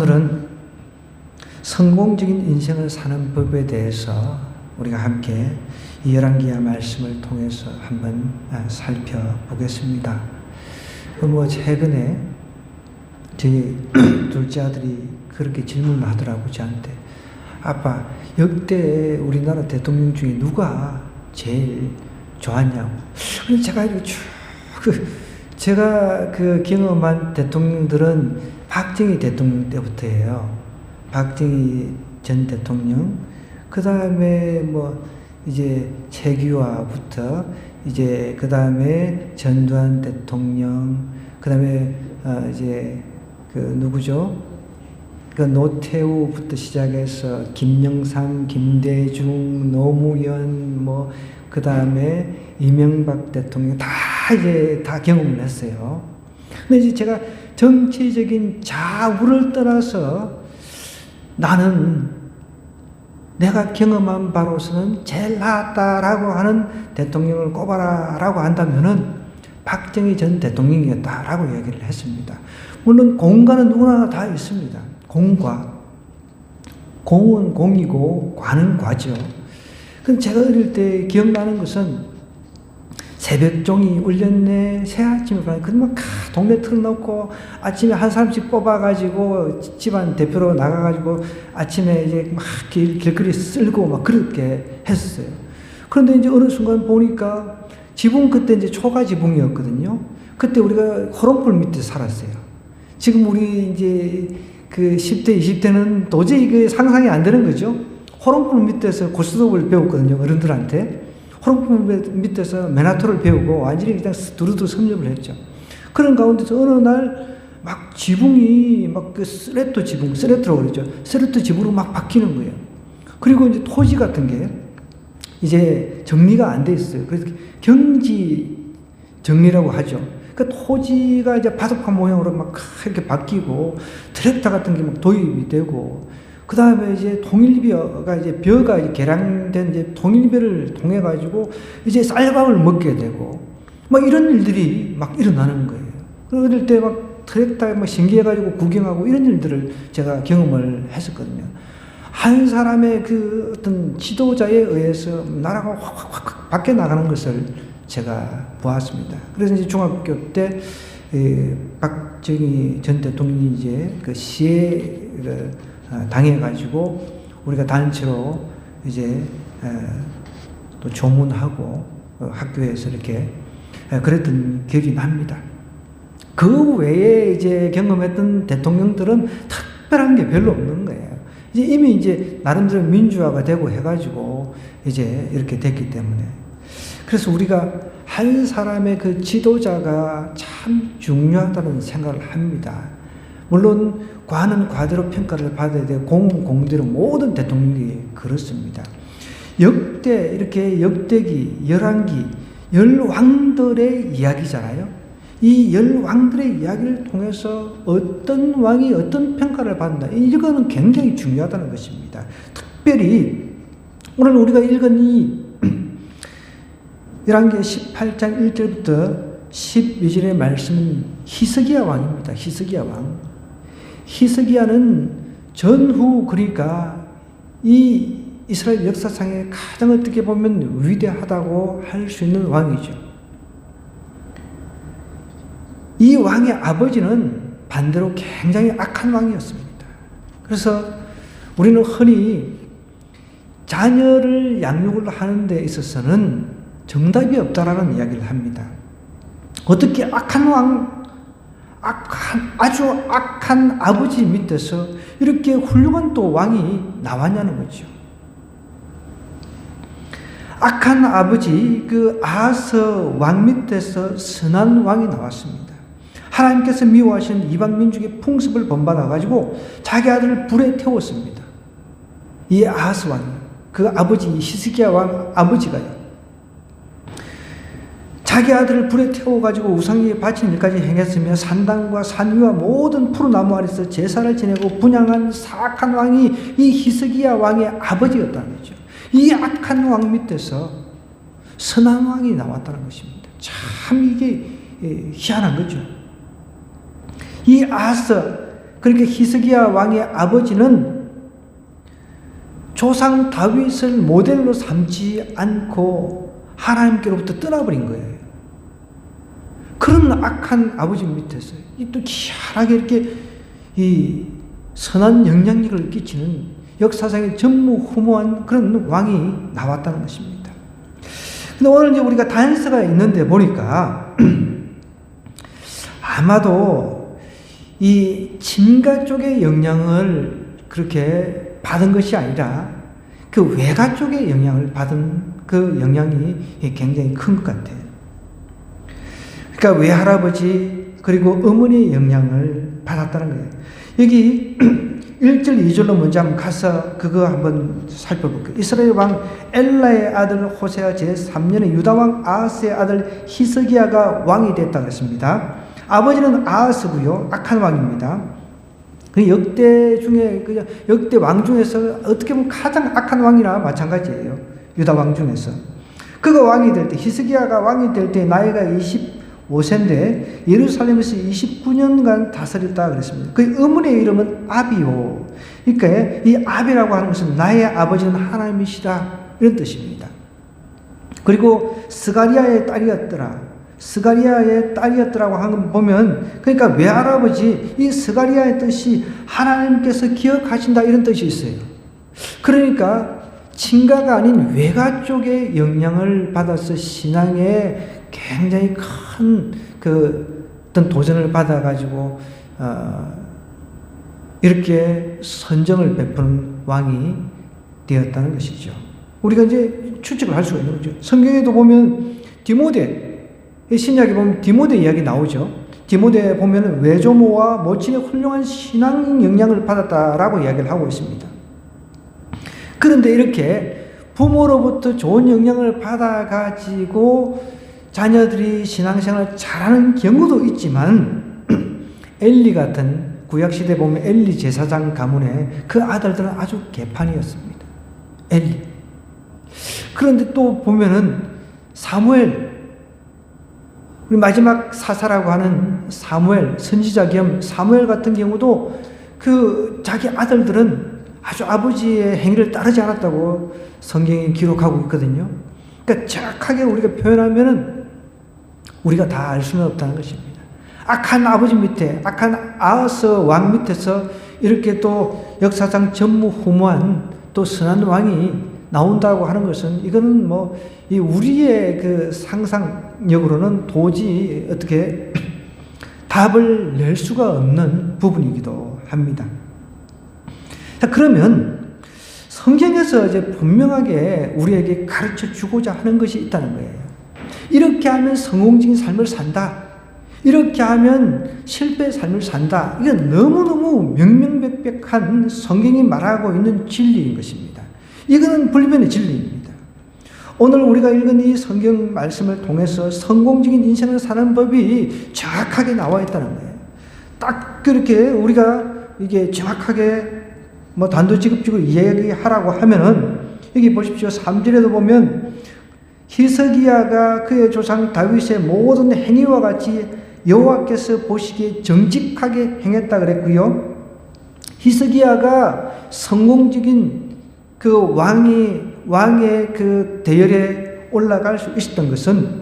오늘은 성공적인 인생을 사는 법에 대해서 우리가 함께 이 열왕기하 말씀을 통해서 한번 살펴보겠습니다. 최근에 저희 둘째 아들이 그렇게 질문을 하더라고요, 저한테. 아빠, 역대 우리나라 대통령 중에 누가 제일 좋았냐고. 그래서 제가 제가 경험한 대통령들은 박정희 대통령 때부터예요. 박정희 전 대통령, 그 다음에 이제 최규하부터 그 다음에 전두환 대통령, 그 다음에 이제 누구죠? 노태우부터 시작해서 김영삼, 김대중, 노무현, 그 다음에 이명박 대통령 다 경험을 했어요. 근데 이제 제가 정치적인 자우를 떠나서 나는 내가 경험한 바로서는 제일 낫다라고 하는 대통령을 꼽아라라고 한다면은 박정희 전 대통령이었다라고 얘기를 했습니다. 물론 공과는 누구나 다 있습니다. 공은 공이고 과는 과죠. 그럼 제가 어릴 때 기억나는 것은 새벽종이 울렸네, 새아침에 그러면 동네 틀어놓고 아침에 한 사람씩 뽑아가지고 집안 대표로 나가가지고 아침에 이제 막 길거리 쓸고 막 그렇게 했었어요. 그런데 이제 어느 순간 보니까 지붕 그때 이제 초가 지붕이었거든요. 그때 우리가 호롱불 밑에 살았어요. 지금 우리 이제 10대, 20대는 도저히 상상이 안 되는 거죠. 호롱불 밑에서 고스톱을 배웠거든요, 어른들한테. 호롱불 밑에서 메나토를 배우고 완전히 그냥 두루두루 섭렵을 했죠. 그런 가운데서 어느 날 막 지붕이 쓰레트라고 그러죠. 쓰레트 지붕으로 막 바뀌는 거예요. 그리고 이제 토지 같은 게 이제 정리가 안 돼 있어요. 그래서 경지 정리라고 하죠. 그 토지가 이제 바둑판 모양으로 막 이렇게 바뀌고 트랙터 같은 게 막 도입이 되고 그 다음에 이제 통일벼가 벼가 개량된 이제 통일벼를 통해 가지고 이제 쌀밥을 먹게 되고 막 이런 일들이 막 일어나는 거예요. 어릴 때 막 트랙터에 막 신기해 가지고 구경하고 이런 일들을 제가 경험을 했었거든요. 한 사람의 어떤 지도자에 의해서 나라가 확 바뀌어 나가는 것을 제가 보았습니다. 그래서 이제 중학교 때 박정희 전 대통령이 이제 시해 당해가지고 우리가 단체로 이제 또 조문하고 학교에서 이렇게 그랬던 기억이 납니다. 그 외에 이제 경험했던 대통령들은 특별한 게 별로 없는 거예요. 이제 이미 이제 나름대로 민주화가 되고 해가지고 이제 이렇게 됐기 때문에. 그래서 우리가 한 사람의 지도자가 참 중요하다는 생각을 합니다. 물론 과는 과대로 평가를 받아야 되고 공은 공대로 모든 대통령이 그렇습니다. 역대 이렇게 역대기, 열왕기, 열왕들의 이야기잖아요. 이 열왕들의 이야기를 통해서 어떤 왕이 어떤 평가를 받는다. 이거는 굉장히 중요하다는 것입니다. 특별히 오늘 우리가 읽은 이 열왕기 18장 1절부터 12절의 말씀은 히스기야 왕입니다. 히스기야 왕. 히스기야는 전후 그러니까 이 이스라엘 역사상에 가장 어떻게 보면 위대하다고 할 수 있는 왕이죠. 이 왕의 아버지는 반대로 굉장히 악한 왕이었습니다. 그래서 우리는 흔히 자녀를 양육을 하는 데 있어서는 정답이 없다라는 이야기를 합니다. 어떻게 악한 왕, 아주 악한 아버지 밑에서 이렇게 훌륭한 또 왕이 나왔냐는 거죠. 악한 아버지 아하스 왕 밑에서 선한 왕이 나왔습니다. 하나님께서 미워하시는 이방 민족의 풍습을 본받아 가지고 자기 아들을 불에 태웠습니다. 이 아하스 왕이 아버지 히스기야 왕 아버지가요. 자기 아들을 불에 태워가지고 우상에게 바친 일까지 행했으며 산당과 산위와 모든 푸르나무 아래서 제사를 지내고 분양한 사악한 왕이 이 히스기야 왕의 아버지였다는 거죠. 이 악한 왕 밑에서 선한 왕이 나왔다는 것입니다. 참 이게 희한한 거죠. 이 아하스 그러니까 히스기야 왕의 아버지는 조상 다윗을 모델로 삼지 않고 하나님께로부터 떠나버린 거예요. 그런 악한 아버지 밑에서 또 희한하게 이렇게 이 선한 영향력을 끼치는 역사상의 전무후무한 그런 왕이 나왔다는 것입니다. 근데 오늘 이제 우리가 단서가 있는데 보니까 아마도 이 친가 쪽의 영향을 그렇게 받은 것이 아니라 그 외가 쪽의 영향을 받은 그 영향이 굉장히 큰 것 같아요. 그러니까 외할아버지 그리고 어머니의 영향을 받았다는 거예요. 여기 1절 2절로 먼저 한번 가서 그거 한번 살펴볼게요. 이스라엘 왕 엘라의 아들 호세아 제3년에 유다 왕 아하스의 아들 히스기야가 왕이 됐다고 했습니다. 아버지는 아하스고요. 악한 왕입니다. 그 역대 중에 그냥 역대 왕 중에서 어떻게 보면 가장 악한 왕이나 마찬가지예요. 유다 왕 중에서. 그가 왕이 될 때, 히스기야가 왕이 될 때 나이가 25세인데 예루살렘에서 29년간 다스렸다 그랬습니다. 그 어머니의 이름은 아비요. 그러니까 이 아비라고 하는 것은 나의 아버지는 하나님이시다 이런 뜻입니다. 그리고 스가리아의 딸이었더라. 스가리아의 딸이었더라고 하는 걸 보면 그러니까 외할아버지 이 스가리아의 뜻이 하나님께서 기억하신다 이런 뜻이 있어요. 그러니까 친가가 아닌 외가 쪽의 영향을 받아서 신앙에 굉장히 큰 어떤 도전을 받아가지고 이렇게 선정을 베푸는 왕이 되었다는 것이죠. 우리가 이제 추측을 할 수가 있는 거죠. 성경에도 보면 디모데 신약에 보면 디모데 이야기 나오죠. 디모데 보면 외조모와 모친의 훌륭한 신앙 영향을 받았다라고 이야기를 하고 있습니다. 그런데 이렇게 부모로부터 좋은 영향을 받아가지고 자녀들이 신앙생활을 잘하는 경우도 있지만 엘리 같은 구약시대 보면 엘리 제사장 가문의 그 아들들은 아주 개판이었습니다. 엘리. 그런데 또 보면은 사무엘 우리 마지막 사사라고 하는 사무엘, 선지자 겸 사무엘 같은 경우도 그 자기 아들들은 아주 아버지의 행위를 따르지 않았다고 성경이 기록하고 있거든요. 그러니까 정확하게 우리가 표현하면은 우리가 다 알 수는 없다는 것입니다. 악한 아버지 밑에, 악한 아하스 왕 밑에서 이렇게 또 역사상 전무후무한 또 선한 왕이 나온다고 하는 것은 이거는 뭐 이 우리의 그 상상력으로는 도저히 어떻게 답을 낼 수가 없는 부분이기도 합니다. 자, 그러면 성경에서 이제 분명하게 우리에게 가르쳐 주고자 하는 것이 있다는 거예요. 이렇게 하면 성공적인 삶을 산다. 이렇게 하면 실패의 삶을 산다. 이건 너무너무 명명백백한 성경이 말하고 있는 진리인 것입니다. 이거는 불변의 진리입니다. 오늘 우리가 읽은 이 성경 말씀을 통해서 성공적인 인생을 사는 법이 정확하게 나와 있다는 거예요. 딱 그렇게 우리가 이게 정확하게 뭐 단도직입적으로 이야기하라고 하면은 여기 보십시오. 3절에도 보면 히스기야가 그의 조상 다윗의 모든 행위와 같이 여호와께서 보시기에 정직하게 행했다 그랬고요. 히스기야가 성공적인 그 왕의 그 대열에 올라갈 수 있었던 것은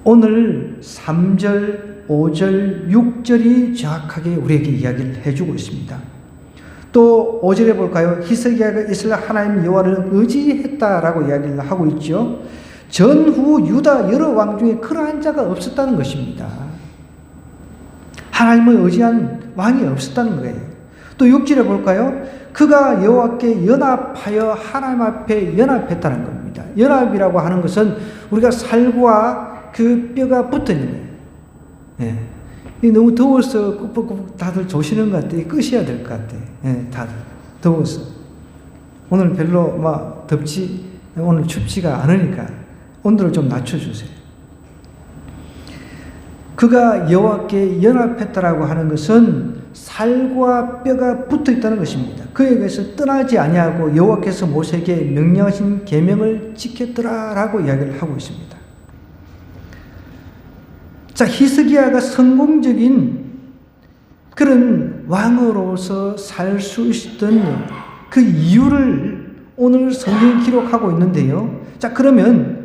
오늘 3절, 5절, 6절이 정확하게 우리에게 이야기를 해주고 있습니다. 또 5절에 볼까요? 히스기야가 이스라엘 하나님 여호와를 의지했다라고 이야기를 하고 있죠. 전후 유다 여러 왕 중에 그러한 자가 없었다는 것입니다. 하나님을 의지한 왕이 없었다는 거예요. 또 6절에 볼까요? 그가 여호와께 연합하여 하나님 앞에 연합했다는 겁니다. 연합이라고 하는 것은 우리가 살과 그 뼈가 붙어 있는 거예요. 예. 너무 더워서 꾹꾹꾹 다들 조시는 것 같아. 끄셔야 될 것 같아. 예, 다들 더워서. 오늘 별로 막 오늘 춥지가 않으니까 온도를 좀 낮춰주세요. 그가 여호와께 연합했다라고 하는 것은 살과 뼈가 붙어 있다는 것입니다. 그에게서 떠나지 아니하고 여호와께서 모세에게 명령하신 계명을 지켰더라라고 이야기를 하고 있습니다. 자, 히스기야가 성공적인 그런 왕으로서 살 수 있었던 그 이유를 오늘 성경이 기록하고 있는데요. 자, 그러면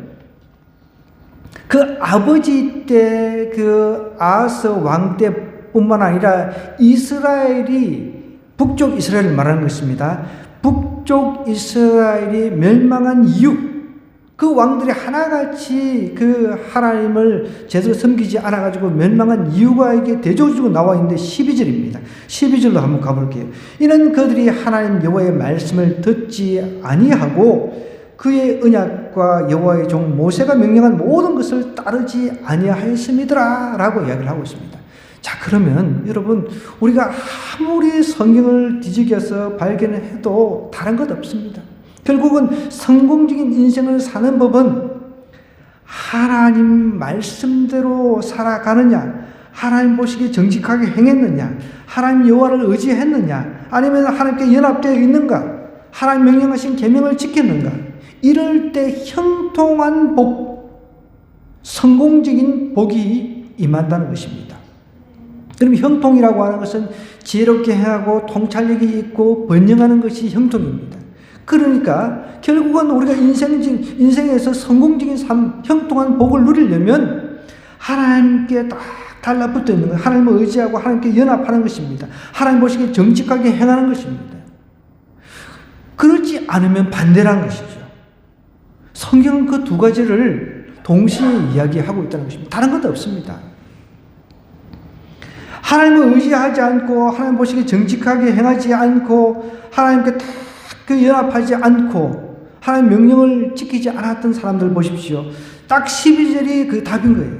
그 아버지 때 그 아하스 왕 때뿐만 아니라 이스라엘이 북쪽 이스라엘을 말하는 것입니다. 북쪽 이스라엘이 멸망한 이유, 그 왕들이 하나같이 그 하나님을 제대로 섬기지 않아가지고 멸망한 이유가 이게 대조적으로 나와 있는데 12절입니다. 12절로 한번 가볼게요. 이는 그들이 하나님 여호와의 말씀을 듣지 아니하고 그의 언약과 여호와의 종 모세가 명령한 모든 것을 따르지 아니하였음이더라 라고 이야기를 하고 있습니다. 자, 그러면 여러분, 우리가 아무리 성경을 뒤적여서 발견해도 다른 것 없습니다. 결국은 성공적인 인생을 사는 법은 하나님 말씀대로 살아가느냐, 하나님 보시기에 정직하게 행했느냐, 하나님 여호와를 의지했느냐, 아니면 하나님께 연합되어 있는가, 하나님 명령하신 계명을 지켰는가, 이럴 때 형통한 복, 성공적인 복이 임한다는 것입니다. 그럼 형통이라고 하는 것은 지혜롭게 행하고 통찰력이 있고 번영하는 것이 형통입니다. 그러니까 결국은 우리가 인생에서 성공적인 삶, 형통한 복을 누리려면 하나님께 딱 달라붙어 있는 것, 하나님을 의지하고 하나님께 연합하는 것입니다. 하나님 보시기에 정직하게 행하는 것입니다. 그렇지 않으면 반대라는 것이죠. 성경은 그 두 가지를 동시에 이야기하고 있다는 것입니다. 다른 것도 없습니다. 하나님을 의지하지 않고 하나님 보시기에 정직하게 행하지 않고 하나님께 딱 그 연합하지 않고 하나님 명령을 지키지 않았던 사람들 보십시오. 딱 12절이 그 답인 거예요.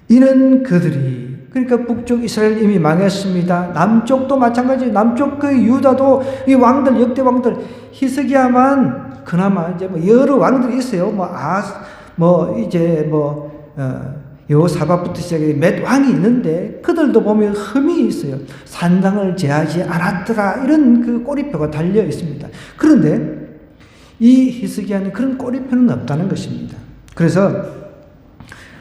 이는 그들이, 그러니까 북쪽 이스라엘 이미 망했습니다. 남쪽도 마찬가지예요. 남쪽 그 유다도 이 왕들, 역대 왕들, 히스기야만 그나마 이제 뭐 여러 왕들이 있어요. 여호사밧부터 시작해 몇 왕이 있는데 그들도 보면 흠이 있어요. 산당을 제하지 않았더라, 이런 그 꼬리표가 달려 있습니다. 그런데 이 히스기야는 그런 꼬리표는 없다는 것입니다. 그래서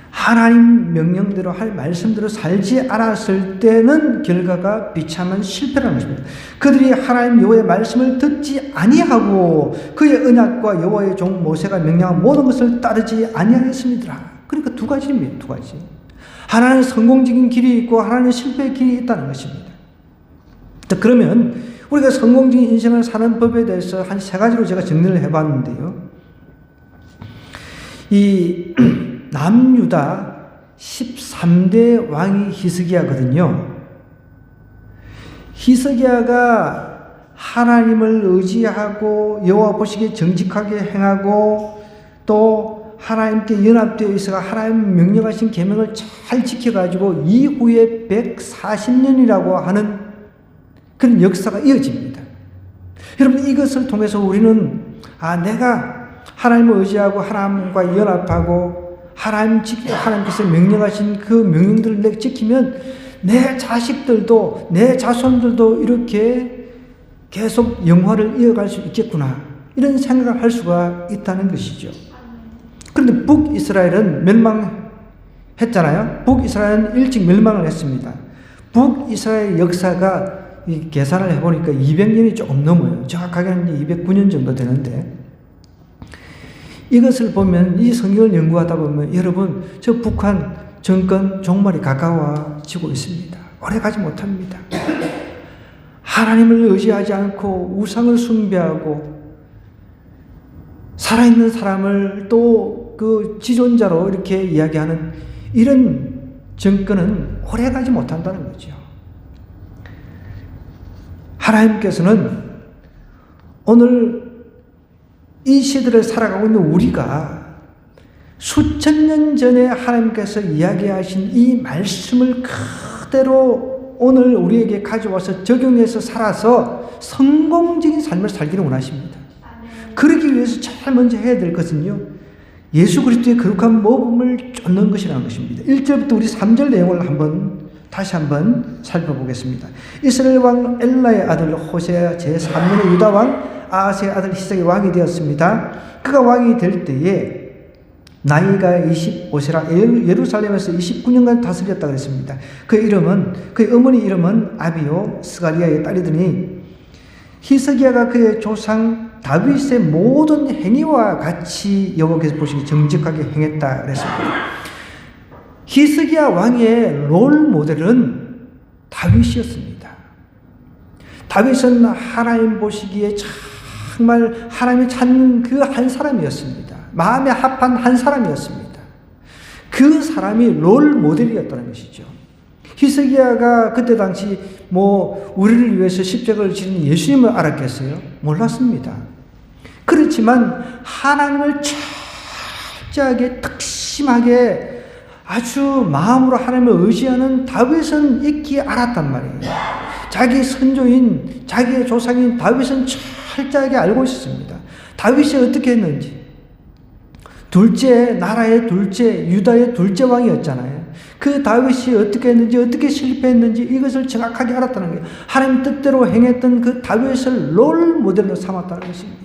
하나님 명령대로 할 말씀대로 살지 않았을 때는 결과가 비참한 실패라는 것입니다. 그들이 하나님 여호와의 말씀을 듣지 아니하고 그의 언약과 여호와의 종 모세가 명령한 모든 것을 따르지 아니하였습니다. 그러니까 두 가지입니다. 두 가지. 하나는 성공적인 길이 있고 하나는 실패의 길이 있다는 것입니다. 자, 그러면 우리가 성공적인 인생을 사는 법에 대해서 한 세 가지로 제가 정리를 해봤는데요. 이 남유다 13대 왕이 히스기야거든요. 히스기야가 하나님을 의지하고 여호와 보시기에 정직하게 행하고 또 하나님께 연합되어 있어가 하나님 명령하신 계명을 잘 지켜가지고 이후에 140년이라고 하는 그런 역사가 이어집니다. 여러분, 이것을 통해서 우리는 내가 하나님을 의지하고 하나님과 연합하고 하나님께서 명령하신 그 명령들을 내가 지키면 내 자식들도 내 자손들도 이렇게 계속 영화를 이어갈 수 있겠구나, 이런 생각을 할 수가 있다는 것이죠. 그런데 북이스라엘은 멸망했잖아요. 북이스라엘은 일찍 멸망을 했습니다. 북이스라엘 역사가 계산을 해보니까 200년이 조금 넘어요. 정확하게는 209년 정도 되는데, 이것을 보면, 이 성경을 연구하다 보면 여러분, 저 북한 정권 종말이 가까워지고 있습니다. 오래 가지 못합니다. 하나님을 의지하지 않고 우상을 숭배하고 살아있는 사람을 또 그 지존자로 이렇게 이야기하는 이런 정권은 오래 가지 못한다는 거죠. 하나님께서는 오늘 이 시대를 살아가고 있는 우리가 수천 년 전에 하나님께서 이야기하신 이 말씀을 그대로 오늘 우리에게 가져와서 적용해서 살아서 성공적인 삶을 살기를 원하십니다. 그러기 위해서 제일 먼저 해야 될 것은요, 예수 그리스도의 거룩한 모범을 쫓는 것이라는 것입니다. 1절부터 우리 3절 내용을 다시 한번 살펴보겠습니다. 이스라엘 왕 엘라의 아들 호세아 제3년의 유다 왕 아하스의 아들 히스기야가 왕이 되었습니다. 그가 왕이 될 때에 나이가 25세라 예루살렘에서 29년간 다스렸다 그랬습니다. 그의 어머니 이름은 아비요 스가리아의 딸이더니 히스기야가 그의 조상 다윗의 모든 행위와 같이 여호와께서 보시기 정직하게 행했다 그랬습니다. 히스기야 왕의 롤 모델은 다윗이었습니다. 다윗은 하나님 보시기에 정말 하나님이 찾는 그 한 사람이었습니다. 마음에 합한 한 사람이었습니다. 그 사람이 롤 모델이었다는 것이죠. 히스기야가 그때 당시 우리를 위해서 십자가를 지는 예수님을 알았겠어요? 몰랐습니다. 그렇지만 하나님을 철저하게 특심하게 아주 마음으로 하나님을 의지하는 다윗은 익히 알았단 말이에요. 자기 선조인 자기의 조상인 다윗은 철저하게 알고 있었습니다. 다윗이 어떻게 했는지, 나라의 둘째, 유다의 둘째 왕이었잖아요. 그 다윗이 어떻게 했는지, 어떻게 실패했는지 이것을 정확하게 알았다는 거예요. 하나님 뜻대로 행했던 그 다윗을 롤 모델로 삼았다는 것입니다.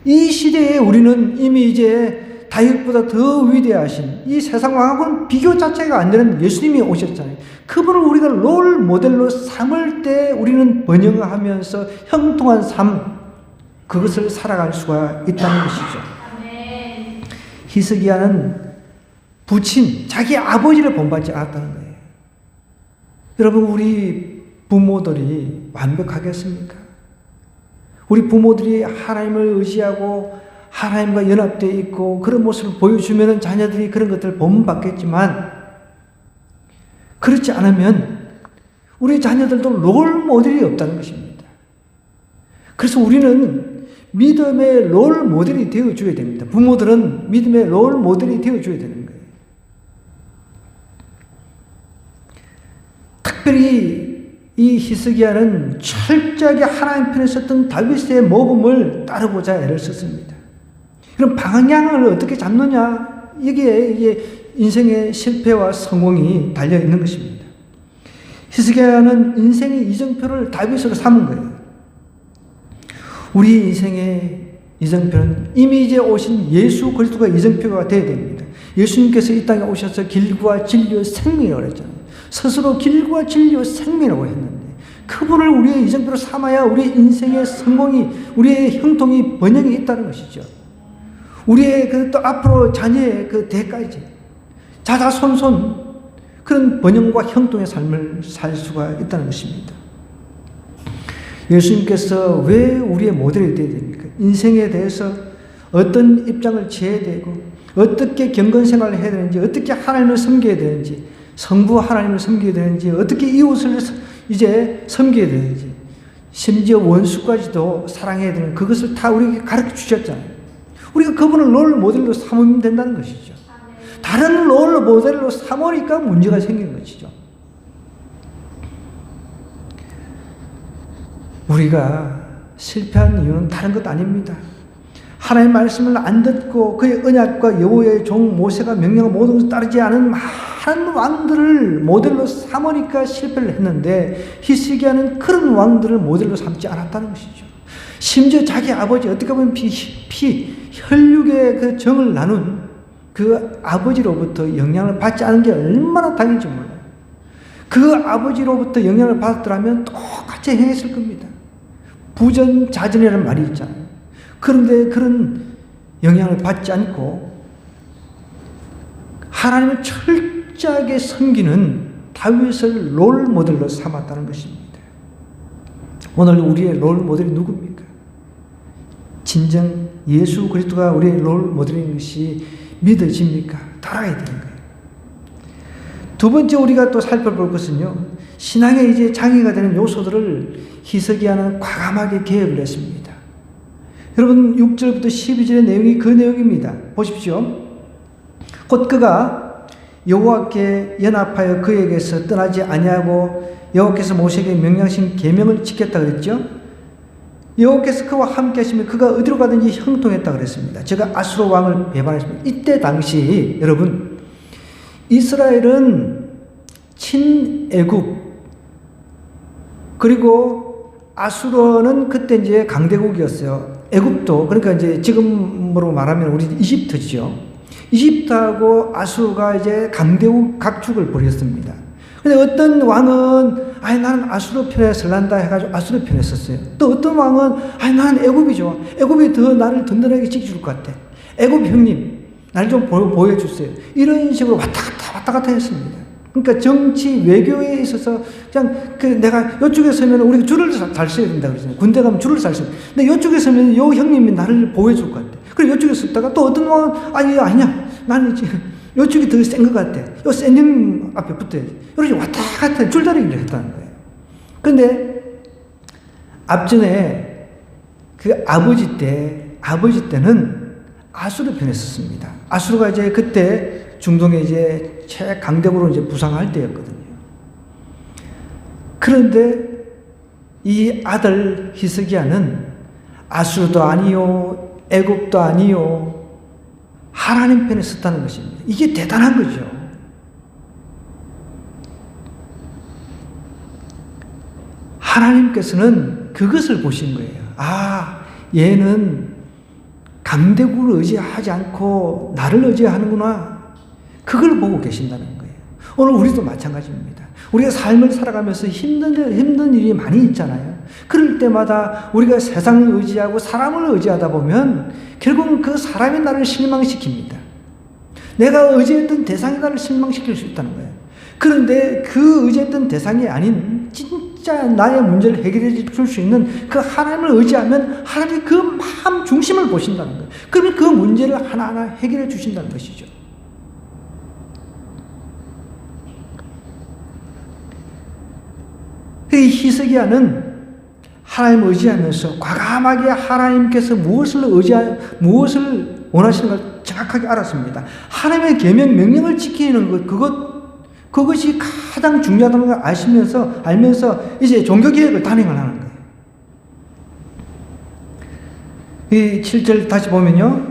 이 시대에 우리는 이미 이제 다윗보다 더 위대하신 이 세상 왕하고는 비교 자체가 안 되는 예수님이 오셨잖아요. 그분을 우리가 롤 모델로 삼을 때 우리는 번영하면서 형통한 삶, 그것을 살아갈 수가 있다는 것이죠. 히스기야는 부친 자기 아버지를 본받지 않았다는 거예요. 여러분, 우리 부모들이 완벽하겠습니까? 우리 부모들이 하나님을 의지하고 하나님과 연합되어 있고 그런 모습을 보여주면 자녀들이 그런 것들을 본받겠지만, 그렇지 않으면 우리 자녀들도 롤 모델이 없다는 것입니다. 그래서 우리는 믿음의 롤 모델이 되어줘야 됩니다. 부모들은 믿음의 롤 모델이 되어줘야 되는 거예요. 특별히 이 히스기야는 철저하게 하나님 편에 섰던 다윗의 모범을 따르고자 애를 썼습니다. 그럼 방향을 어떻게 잡느냐? 이게 인생의 실패와 성공이 달려 있는 것입니다. 히스기야는 인생의 이정표를 다윗으로 삼은 거예요. 우리 인생의 이정표는 이미 이제 오신 예수 그리스도가 이정표가 되어야 됩니다. 예수님께서 이 땅에 오셔서 길과 진리와 생명이라고 했잖아요. 스스로 길과 진리와 생명이라고 했는데 그분을 우리의 이정표로 삼아야 우리 인생의 성공이, 우리의 형통이, 번영이 있다는 것이죠. 우리의 또 앞으로 자녀의 그 대까지 자자손손 그런 번영과 형통의 삶을 살 수가 있다는 것입니다. 예수님께서 왜 우리의 모델이 되어야 됩니까? 인생에 대해서 어떤 입장을 취해야 되고, 어떻게 경건생활을 해야 되는지, 어떻게 하나님을 섬겨야 되는지, 성부 하나님을 섬겨야 되는지, 어떻게 이웃을 이제 섬겨야 되는지, 심지어 원수까지도 사랑해야 되는 그것을 다 우리에게 가르쳐 주셨잖아요. 우리가 그분을 롤 모델로 삼으면 된다는 것이죠. 다른 롤 모델로 삼으니까 문제가 생기는 것이죠. 우리가 실패한 이유는 다른 것 아닙니다. 하나님의 말씀을 안 듣고 그의 언약과 여호와의 종 모세가 명령한 모든 것을 따르지 않은 많은 왕들을 모델로 삼으니까 실패를 했는데, 히스기야는 그런 왕들을 모델로 삼지 않았다는 것이죠. 심지어 자기 아버지, 어떻게 보면 혈육의 그 정을 나눈 그 아버지로부터 영향을 받지 않은 게 얼마나 당연한지 몰라요. 그 아버지로부터 영향을 받았더라면 똑같이 행했을 겁니다. 부전자전이라는 말이 있잖아요. 그런데 그런 영향을 받지 않고 하나님을 철저하게 섬기는 다윗을 롤 모델로 삼았다는 것입니다. 오늘 우리의 롤 모델이 누굽니까? 진정 예수 그리스도가 우리의 롤 모델인 것이 믿어집니까? 따라야 되는 거예요. 두 번째 우리가 또 살펴볼 것은요, 신앙의 이제 장애가 되는 요소들을 히스기야는 과감하게 개혁을 했습니다. 여러분, 6절부터 12절의 내용이 그 내용입니다. 보십시오. 곧 그가 여호와께 연합하여 그에게서 떠나지 아니하고 여호와께서 모세에게 명령하신 계명을 지켰다 그랬죠. 여호와께서 그와 함께 하시면 그가 어디로 가든지 형통했다 그랬습니다. 제가 아수르 왕을 배반했습니다. 이때 당시 여러분, 이스라엘은 친애국, 그리고 아수르는 그때 이제 강대국이었어요. 애굽도, 그러니까 이제 지금으로 말하면 우리 이집트죠. 이집트하고 아수르가 이제 강대국 각축을 벌였습니다. 근데 어떤 왕은 나는 아수르 편에 설란다 해가지고 아수르 편에 섰어요. 또 어떤 왕은 나는 애굽이 좋아. 애굽이 더 나를 든든하게 지켜줄 것 같아. 애굽 형님 나를 좀 보여주세요. 이런 식으로 왔다 갔다 했습니다. 그러니까 정치 외교에 있어서 그냥 내가 이쪽에 서면 우리가 줄을 잘 서야 된다 그러잖아요. 군대 가면 줄을 잘 서야 돼. 근데 이쪽에 서면 요 형님이 나를 보여줄 것 같아. 그리고 이쪽에 섰다가 또 어떤 왕은 아니야 나는 지금 이쪽이 더 센 것 같아. 요 센 형 앞에 붙어야지. 이렇게 왔다 갔다 줄다리기를 했다는 거예요. 근데 앞전에 그 아버지 때는 아수르 편에 섰습니다. 아수르가 이제 그때 중동에 이제 최강대국으로 이제 부상할 때였거든요. 그런데 이 아들 히스기야는 아수르도 아니요, 애굽도 아니요, 하나님 편에 섰다는 것입니다. 이게 대단한 거죠. 하나님께서는 그것을 보신 거예요. 얘는 강대국을 의지하지 않고 나를 의지하는구나. 그걸 보고 계신다는 거예요. 오늘 우리도 마찬가지입니다. 우리가 삶을 살아가면서 힘든 일이 많이 있잖아요. 그럴 때마다 우리가 세상을 의지하고 사람을 의지하다 보면 결국은 그 사람이 나를 실망시킵니다. 내가 의지했던 대상이 나를 실망시킬 수 있다는 거예요. 그런데 그 의지했던 대상이 아닌 진짜 나의 문제를 해결해 줄 수 있는 그 하나님을 의지하면 하나님이 그 마음 중심을 보신다는 거예요. 그러면 그 문제를 하나하나 해결해 주신다는 것이죠. 이 히스기야는 하나님을 의지하면서 과감하게 하나님께서 무엇을 원하시는 걸 정확하게 알았습니다. 하나님의 계명 명령을 지키는 그것이 가장 중요하다는 걸 알면서 이제 종교개혁을 단행을 하는 거예요. 이 7절 다시 보면요.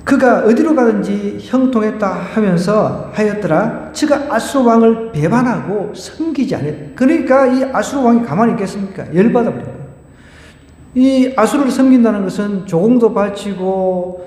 그가 어디로 가든지 형통했다 하였더라. 그가 아수르 왕을 배반하고 섬기지 않았다. 그러니까 이 아수르 왕이 가만히 있겠습니까? 열받아 버린 거예요. 이 아수르를 섬긴다는 것은 조공도 바치고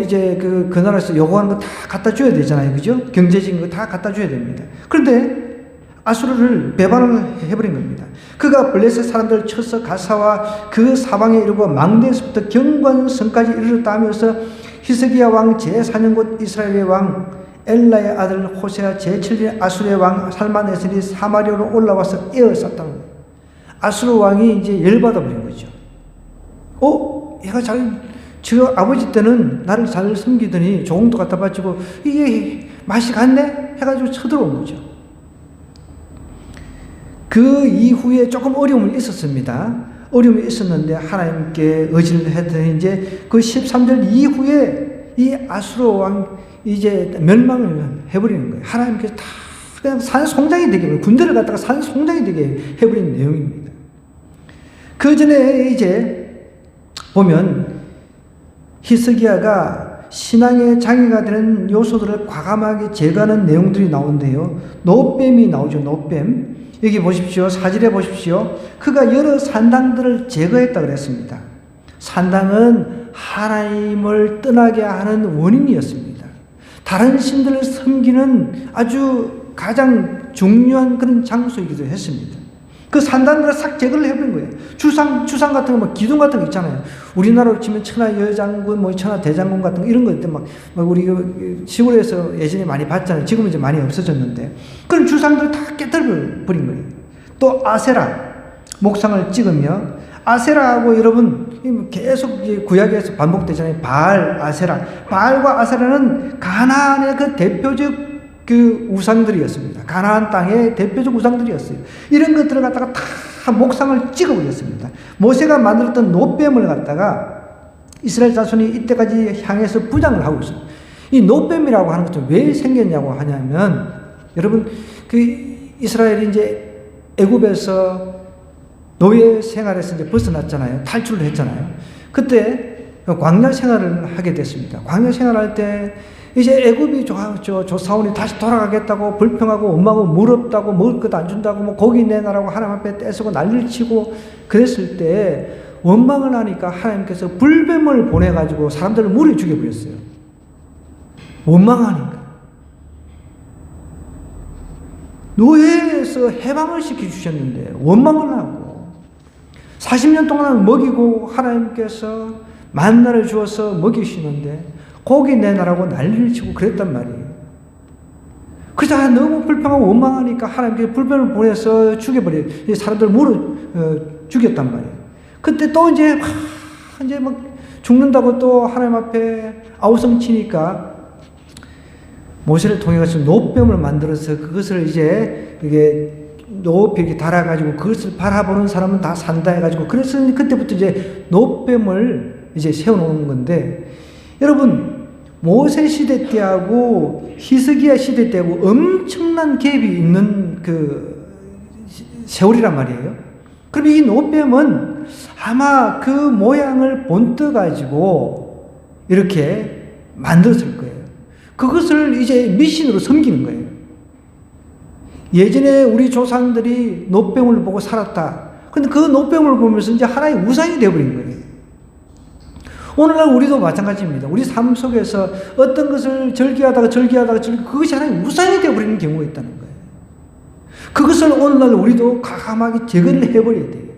이제 그 나라에서 요구하는 거 다 갖다 줘야 되잖아요. 그죠? 경제적인 거 다 갖다 줘야 됩니다. 그런데 아수르를 배반을 해버린 겁니다. 그가 블레셋 사람들을 쳐서 가사와 그 사방에 이르고 망대에서부터 경관성까지 이르렀다 하면서 히스기야 왕 제4년 곧 이스라엘의 왕 엘라의 아들 호세아 제7년 아수르의 왕 살만에셀이 사마리아로 올라와서 에워쌌다는 거예요. 아수르 왕이 이제 열받아 버린 거죠. 얘가 저 아버지 때는 나를 잘 섬기더니 조공도 갖다 바치고 이게 맛이 갔네? 해가지고 쳐들어온 거죠. 그 이후에 조금 어려움이 있었습니다. 어려움이 있었는데 하나님께 의지를 했더니 이제 그 13절 이후에 이 아수르 왕 이제 멸망을 해버리는 거예요. 하나님께서 다 그냥 산송장이 되게 군대를 갖다가 산송장이 되게 해버린 내용입니다. 그 전에 이제 보면 히스기야가 신앙의 장애가 되는 요소들을 과감하게 제거하는 내용들이 나오는데요. 노뱀이 나오죠. 노뱀. 여기 보십시오. 사절에 보십시오. 그가 여러 산당들을 제거했다 그랬습니다. 산당은 하나님을 떠나게 하는 원인이었습니다. 다른 신들을 섬기는 아주 가장 중요한 그런 장소이기도 했습니다. 그 산당들을 싹 제거를 해버린 거예요. 주상 같은 거, 기둥 같은 거 있잖아요. 우리나라로 치면 천하여장군, 천하대장군 같은 거, 이런 거, 막 우리 시골에서 예전에 많이 봤잖아요. 지금은 이제 많이 없어졌는데. 그런 주상들을 다 깨뜨려 버린 거예요. 또 아세라, 목상을 찍으며, 아세라하고 여러분, 계속 구약에서 반복되잖아요. 바알, 아세라. 바알과 아세라는 가나안의 그 대표적 그 우상들이었습니다. 가나안 땅의 대표적 우상들이었어요. 이런 것들을 갖다가 다 목상을 찍어버렸습니다. 모세가 만들었던 노뱀을 갖다가 이스라엘 자손이 이때까지 향해서 부장을 하고 있습니다. 이 노뱀이라고 하는 것도 왜 생겼냐고 하냐면, 여러분, 그 이스라엘이 이제 애굽에서 노예 생활에서 이제 벗어났잖아요. 탈출을 했잖아요. 그때 광야 생활을 하게 됐습니다. 광야 생활할 때 이제 애굽이 조사원이 다시 돌아가겠다고 불평하고 원망하고 무럽다고 먹을 것 안 준다고 뭐 고기 내놔라고 하나님 앞에 떼쓰고 난리를 치고 그랬을 때 원망을 하니까 하나님께서 불뱀을 보내가지고 사람들을 물에 죽여버렸어요. 원망하니까. 노예에서 해방을 시켜주셨는데 원망을 하고 40년 동안 먹이고 하나님께서 만나를 주어서 먹이시는데 고기 내놔라고 난리를 치고 그랬단 말이에요. 그러자 너무 불평하고 원망하니까 하나님께서 불뱀을 보내서 죽여버려요. 사람들을 물어 죽였단 말이에요. 그때 또 이제 막 죽는다고 또 하나님 앞에 아우성치니까 모세를 통해 가서 노뱀을 만들어서 그것을 이제 이게 높이 이렇게 달아가지고 그것을 바라보는 사람은 다 산다 해가지고 그래서 그때부터 이제 노뱀을 이제 세워놓은 건데 여러분 모세 시대 때하고 히스기야 시대 때하고 엄청난 갭이 있는 그 세월이란 말이에요. 그럼 이 노뱀은 아마 그 모양을 본떠 가지고 이렇게 만들었을 거예요. 그것을 이제 미신으로 섬기는 거예요. 예전에 우리 조상들이 노뱀을 보고 살았다. 근데 그 노뱀을 보면서 이제 하나의 우상이 되어버린 거예요. 오늘날 우리도 마찬가지입니다. 우리 삶 속에서 어떤 것을 절기하다가 그것이 하나의 우상이 되어버리는 경우가 있다는 거예요. 그것을 오늘날 우리도 과감하게 제거를 해버려야 돼요.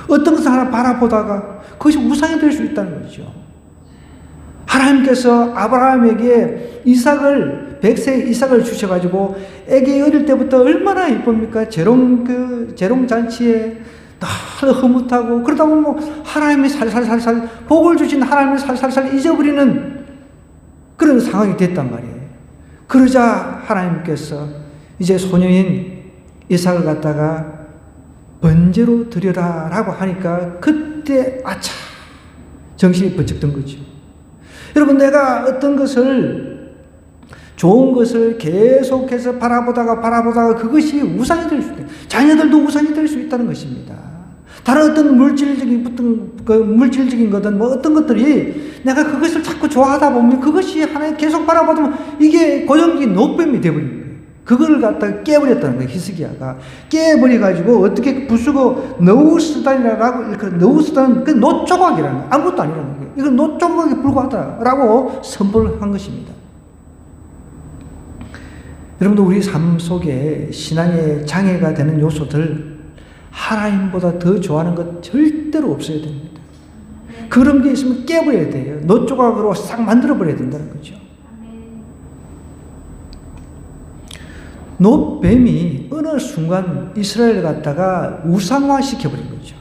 어떤 것을 하나 바라보다가 그것이 우상이 될 수 있다는 거죠. 하나님께서 아브라함에게 백세 이삭을 주셔가지고 애기 어릴 때부터 얼마나 이쁩니까? 재롱잔치에 늘 흐뭇하고 그러다 보면 뭐 하나님이 살살살살 복을 주신 하나님을 살살살 잊어버리는 그런 상황이 됐단 말이에요. 그러자 하나님께서 이제 소년인 이삭을 갖다가 번제로 드려라 라고 하니까 그때 아차 정신이 번쩍 든 거죠. 여러분 내가 어떤 것을 좋은 것을 계속해서 바라보다가 그것이 우상이 될 수 있다. 자녀들도 우상이 될 수 있다는 것입니다. 다른 어떤 물질적인 거든 뭐 어떤 것들이 내가 그것을 자꾸 좋아하다 보면 그것이 하나님 계속 바라보면 이게 고정적인 노뱀이 되어버리는 거예요. 그걸 갖다가 깨버렸다는 거예요. 히스기야가 깨버려가지고 어떻게 부수고 너우스단이라고 너우스단은 그 노조각이라는 거예요. 아무것도 아니라는 거예요. 이건 노조각에 불과하다라고 선포를 한 것입니다. 여러분도 우리 삶 속에 신앙의 장애가 되는 요소들 하나님보다 더 좋아하는 것 절대로 없어야 됩니다. 그런 게 있으면 깨버려야 돼요. 노조각으로 싹 만들어버려야 된다는 거죠. 노뱀이 어느 순간 이스라엘을 갖다가 우상화 시켜버린 거죠.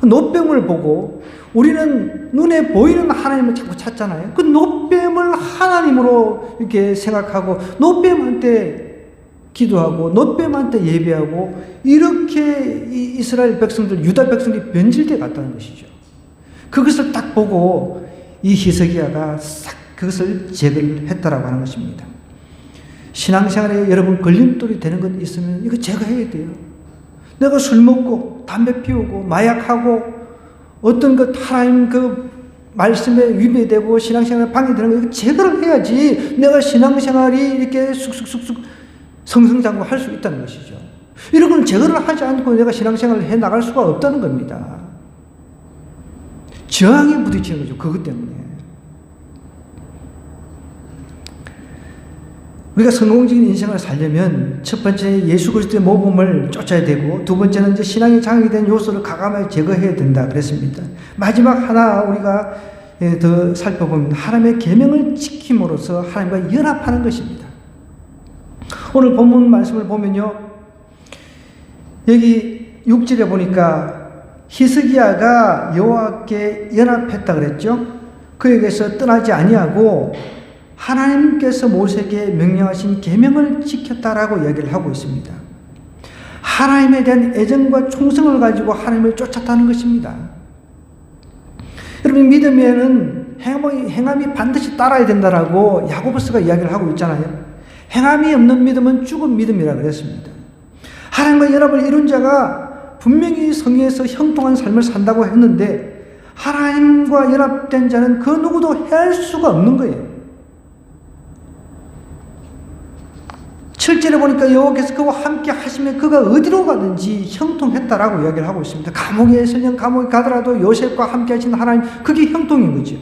노뱀을 보고 우리는 눈에 보이는 하나님을 자꾸 찾잖아요. 그 노뱀을 하나님으로 이렇게 생각하고 노뱀한테 기도하고 노뱀한테 예배하고 이렇게 이스라엘 백성들, 유다 백성들이 변질돼 갔다는 것이죠. 그것을 딱 보고 이 히스기야가 싹 그것을 제거를 했다라고 하는 것입니다. 신앙생활에 여러분 걸림돌이 되는 것 있으면 이거 제거해야 돼요. 내가 술 먹고 담배 피우고 마약하고 어떤 것 하나님 그 말씀에 위배되고 신앙생활에 방해되는 거 이거 제거를 해야지 내가 신앙생활이 이렇게 쑥쑥쑥쑥 성성장구할 수 있다는 것이죠. 이런 건 제거를 하지 않고 내가 신앙생활을 해 나갈 수가 없다는 겁니다. 저항에 부딪히는 거죠. 그것 때문에. 우리가 성공적인 인생을 살려면 첫 번째 예수 그리스도의 모범을 쫓아야 되고 두 번째는 이제 신앙의 장악이 된 요소를 과감하게 제거해야 된다 그랬습니다. 마지막 하나 우리가 더 살펴보면 하나님의 계명을 지킴으로써 하나님과 연합하는 것입니다. 오늘 본문 말씀을 보면요. 여기 6절에 보니까 히스기야가 여호와께 연합했다 그랬죠. 그에게서 떠나지 아니하고 하나님께서 모세에게 명령하신 계명을 지켰다라고 이야기를 하고 있습니다. 하나님에 대한 애정과 충성을 가지고 하나님을 쫓았다는 것입니다. 여러분 믿음에는 행함이 반드시 따라야 된다라고 야고보스가 이야기를 하고 있잖아요. 행함이 없는 믿음은 죽은 믿음이라 그랬습니다. 하나님과 연합을 이룬 자가 분명히 성회에서 형통한 삶을 산다고 했는데 하나님과 연합된 자는 그 누구도 해할 수가 없는 거예요. 7절에 보니까 여호와께서 그와 함께 하시면 그가 어디로 가든지 형통했다라고 이야기를 하고 있습니다. 감옥에 설령 감옥에 가더라도 요셉과 함께 하신 하나님, 그게 형통인 거죠.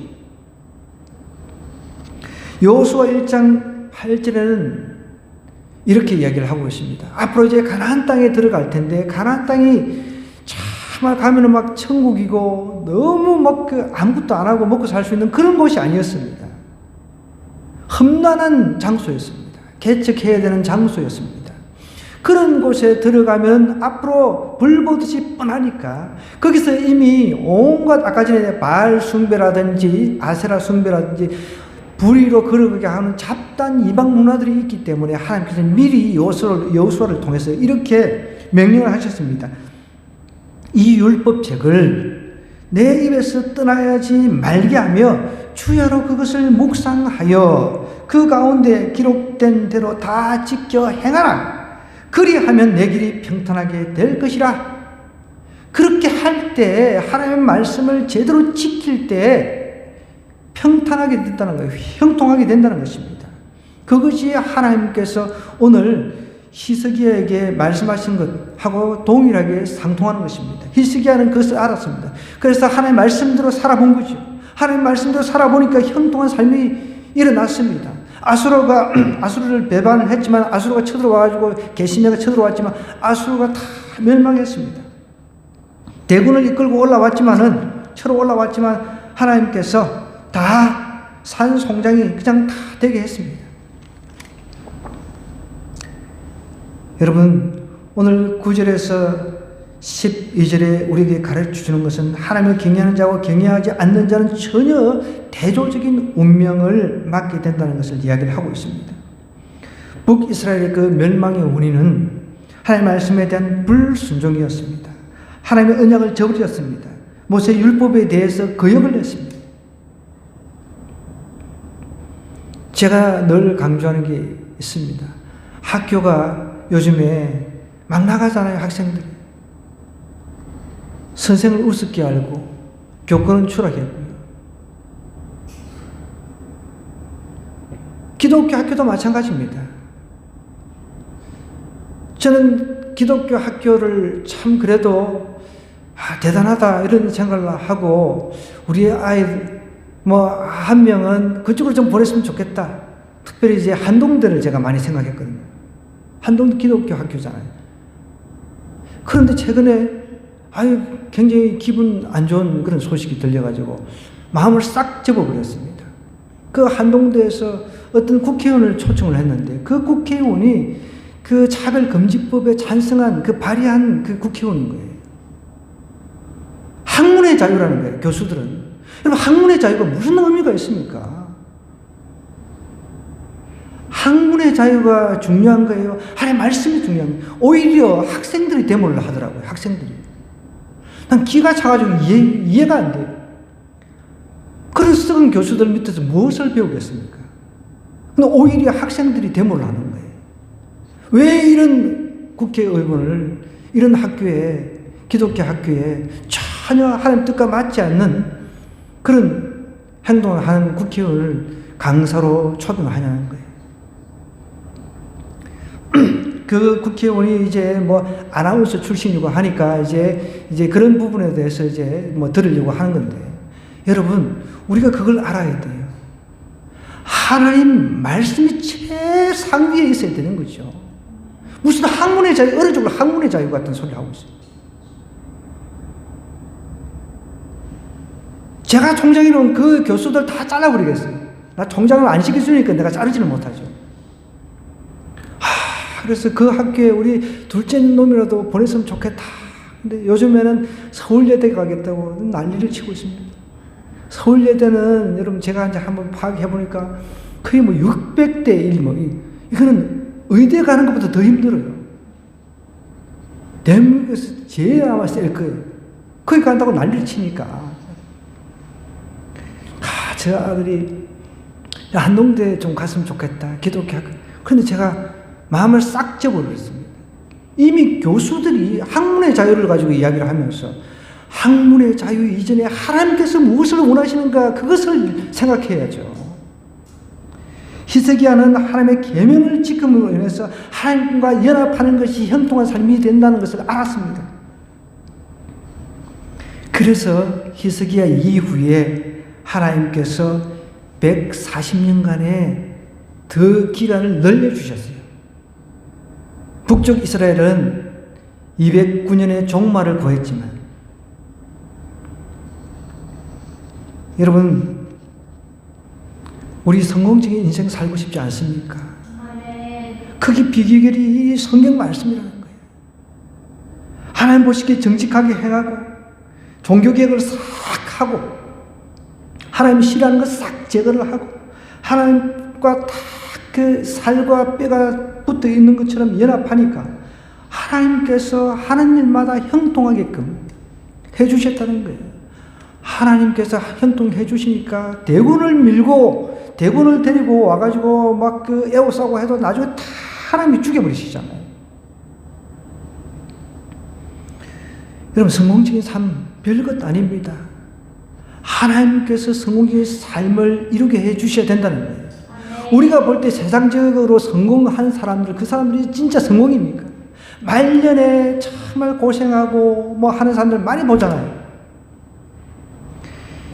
여호수아 1장 8절에는 이렇게 이야기를 하고 있습니다. 앞으로 이제 가나안 땅에 들어갈 텐데, 가나안 땅이 정말 가면은 막 천국이고 너무 막 아무것도 안 하고 먹고 살 수 있는 그런 곳이 아니었습니다. 험난한 장소였습니다. 개척해야 되는 장소였습니다. 그런 곳에 들어가면 앞으로 불보듯이 뻔하니까 거기서 이미 온갖 아까 전에 바알 숭배라든지 아세라 숭배라든지 불의로 거르게 하는 잡다한 이방 문화들이 있기 때문에 하나님께서 미리 여호수아를 통해서 이렇게 명령을 하셨습니다. 이 율법책을 내 입에서 떠나야지 말게 하며 주야로 그것을 묵상하여 그 가운데 기록된 대로 다 지켜 행하라. 그리하면 내 길이 평탄하게 될 것이라. 그렇게 할 때, 하나님의 말씀을 제대로 지킬 때 평탄하게 된다는 거예요. 형통하게 된다는 것입니다. 그것이 하나님께서 오늘 히스기야에게 말씀하신 것하고 동일하게 상통하는 것입니다. 히스기야는 그것을 알았습니다. 그래서 하나님의 말씀대로 살아본 거죠. 하나님의 말씀대로 살아보니까 형통한 삶이 일어났습니다. 아수르를 배반을 했지만, 아수르가 쳐들어와가지고 게시메가 쳐들어왔지만 아수르가 다 멸망했습니다. 대군을 이끌고 쳐러 올라왔지만 하나님께서 다 산송장이 그냥 다 되게 했습니다. 여러분, 오늘 9절에서 12절에 우리에게 가르쳐주는 것은 하나님을 경외하는 자와 경외하지 않는 자는 전혀 대조적인 운명을 맞게 된다는 것을 이야기를 하고 있습니다. 북이스라엘의 그 멸망의 원인은 하나님의 말씀에 대한 불순종이었습니다. 하나님의 언약을 저버렸습니다. 모세 율법에 대해서 거역을 했습니다. 제가 늘 강조하는 게 있습니다. 학교가 요즘에 막 나가잖아요, 학생들이. 선생을 우습게 알고 교권은 추락했고요. 기독교 학교도 마찬가지입니다. 저는 기독교 학교를 참 그래도 대단하다 이런 생각을 하고, 우리 아이 한 명은 그쪽으로 좀 보냈으면 좋겠다. 특별히 이제 한동대를 제가 많이 생각했거든요. 한동대 기독교 학교잖아요. 그런데 최근에 굉장히 기분 안 좋은 그런 소식이 들려가지고 마음을 싹 접어버렸습니다. 그 한동대에서 어떤 국회의원을 초청을 했는데, 그 국회의원이 그 차별금지법에 찬성한 발의한 그 국회의원인 거예요. 학문의 자유라는 거예요, 교수들은. 여러분, 학문의 자유가 무슨 의미가 있습니까? 학문의 자유가 중요한 거예요? 하나님의 말씀이 중요한 거예요? 오히려 학생들이 데모를 하더라고요, 학생들이. 난 기가 차가지고 이해가 안 돼요. 그런 썩은 교수들 밑에서 무엇을 배우겠습니까? 근데 오히려 학생들이 데모를 하는 거예요. 왜 이런 국회의원을 이런 학교에, 기독교 학교에 전혀 하나님 뜻과 맞지 않는 그런 행동을 하는 국회의원을 강사로 초빙을 하냐는 거예요. 그 국회의원이 이제 아나운서 출신이고 하니까 이제 그런 부분에 대해서 들으려고 하는 건데, 여러분, 우리가 그걸 알아야 돼요. 하나님 말씀이 최상위에 있어야 되는 거죠. 무슨 학문의 자유, 어느 쪽으로 학문의 자유 같은 소리를 하고 있어요. 제가 총장이면 그 교수들 다 잘라버리겠어요. 나 총장을 안 시켜주니까 내가 자르지는 못하죠. 그래서 그 학교에 우리 둘째 놈이라도 보냈으면 좋겠다. 근데 요즘에는 서울예대 가겠다고 난리를 치고 있습니다. 서울예대는 여러분 제가 이제 한번 파악해보니까 거의 600대 1, 이거는 의대 가는 것보다 더 힘들어요. 대한민국에서 제일 아마 셀 거예요. 거기 간다고 난리를 치니까. 저 아들이 한동대 좀 갔으면 좋겠다. 기독교 학교. 그런데 제가 마음을 싹 접어버렸습니다. 이미 교수들이 학문의 자유를 가지고 이야기를 하면서 학문의 자유 이전에 하나님께서 무엇을 원하시는가 그것을 생각해야죠. 히스기야는 하나님의 계명을 지킴으로 인해서 하나님과 연합하는 것이 형통한 삶이 된다는 것을 알았습니다. 그래서 히스기야 이후에 하나님께서 140년간의 더 기간을 늘려주셨어요. 북쪽 이스라엘은 209년의 종말을 고했지만 여러분 우리 성공적인 인생 살고 싶지 않습니까? 그게 비결이 이 성경 말씀이라는 거예요. 하나님 보시기에 정직하게 행하고 종교개혁을 싹 하고 하나님 싫어하는 거 싹 제거를 하고 하나님과 다 그 살과 뼈가 붙어 있는 것처럼 연합하니까 하나님께서 하는 일마다 형통하게끔 해주셨다는 거예요. 하나님께서 형통해 주시니까 대군을 밀고 대군을 데리고 와가지고 막 그 에워싸고 해도 나중에 다 하나님이 죽여버리시잖아요. 여러분 성공적인 삶 별것 아닙니다. 하나님께서 성공적인 삶을 이루게 해 주셔야 된다는 거예요. 우리가 볼 때 세상적으로 성공한 사람들 그 사람들이 진짜 성공입니까? 말년에 정말 고생하고 뭐 하는 사람들 많이 보잖아요.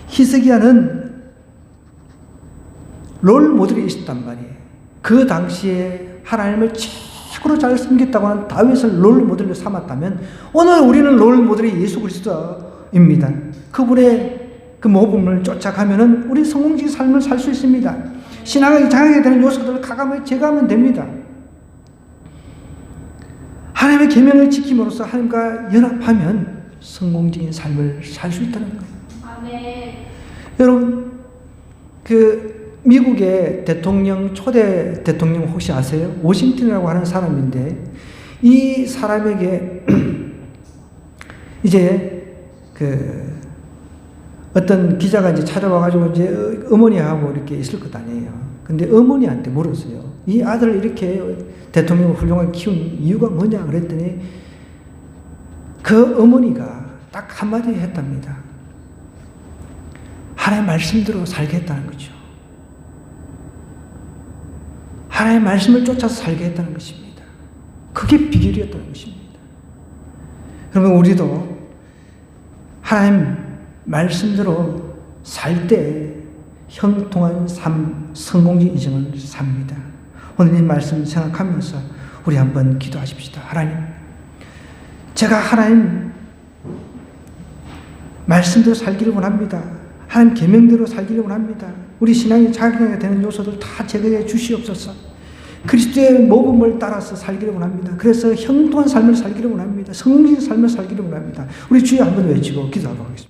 히스기야는 롤 모델이 있었단 말이에요. 그 당시에 하나님을 최고로 잘 섬겼다고 하는 다윗을 롤 모델로 삼았다면 오늘 우리는 롤 모델이 예수 그리스도입니다. 그분의 그 모범을 쫓아가면은 우리 성공적인 삶을 살 수 있습니다. 신앙을 장하게 되는 요소들을 가감을 제거하면 됩니다. 하나님의 계명을 지킴으로써 하나님과 연합하면 성공적인 삶을 살 수 있다는 거예요. 아멘. 여러분, 그 미국의 대통령 초대 대통령 혹시 아세요? 워싱턴이라고 하는 사람인데 이 사람에게 이제 그 어떤 기자가 이제 찾아와가지고 이제 어머니하고 이렇게 있을 것 아니에요. 근데 어머니한테 물었어요. 이 아들을 이렇게 대통령을 훌륭하게 키운 이유가 뭐냐 그랬더니 그 어머니가 딱 한마디 했답니다. 하나님의 말씀대로 살게 했다는 거죠. 하나님의 말씀을 쫓아서 살게 했다는 것입니다. 그게 비결이었다는 것입니다. 그러면 우리도 하나님 말씀대로 살 때 형통한 삶, 성공적인 인생을 삽니다. 오늘 이 말씀 생각하면서 우리 한번 기도하십시다. 하나님, 제가 하나님 말씀대로 살기를 원합니다. 하나님 계명대로 살기를 원합니다. 우리 신앙이 자기가 되는 요소들 다 제거해 주시옵소서. 그리스도의 모범을 따라서 살기를 원합니다. 그래서 형통한 삶을 살기를 원합니다. 성공적인 삶을 살기를 원합니다. 우리 주여 한번 외치고 기도하도록 하겠습니다.